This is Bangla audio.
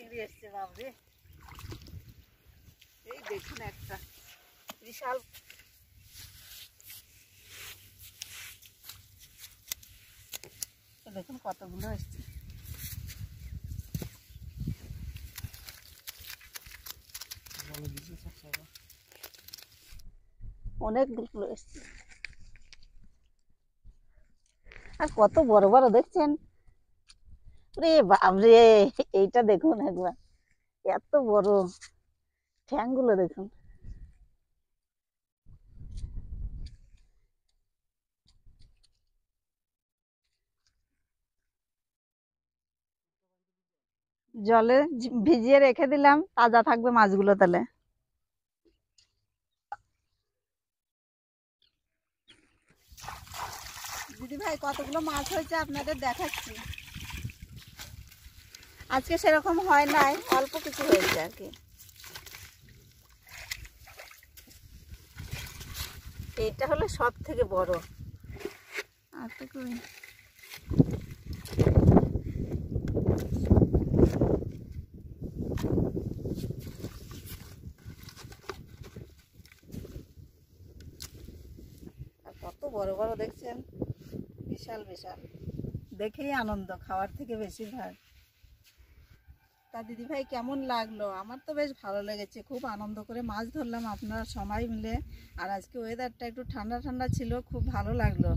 চিংড়ি এসছে বাবরে, এই দেখুন একটা বিশাল, দেখুন কতগুলো এসছে। অনেকগুলো এসছে আর কত বড় বড় দেখছেন, রে বাবরে, এইটা দেখুন একবার, এত বড় ঠ্যাংগুলো দেখুন। জলে ভিজিয়ে রেখে দিলাম, তাজা থাকবে মাছগুলো তাহলে। দিদি ভাই কতগুলো মাছ হয়েছে আপনাদের দেখাচ্ছি। আজকে সেরকম হয় নাই, অল্প কিছু হয়েছে আর কি। এইটা হলো সব থেকে বড়। আর তো কই, কত বড় বড় দেখছেন, বিশাল বিশাল, দেখেই আনন্দ, খাওয়ার থেকে বেশিরভাগ। তা দিদি ভাই কেমন লাগলো? আমার তো বেশ ভালো লেগেছে, খুব আনন্দ করে মাছ ধরলাম আপনারা সবাই মিলে। আর আজকে ওয়েদারটা একটু ঠান্ডা ঠান্ডা ছিল, খুব ভালো লাগলো।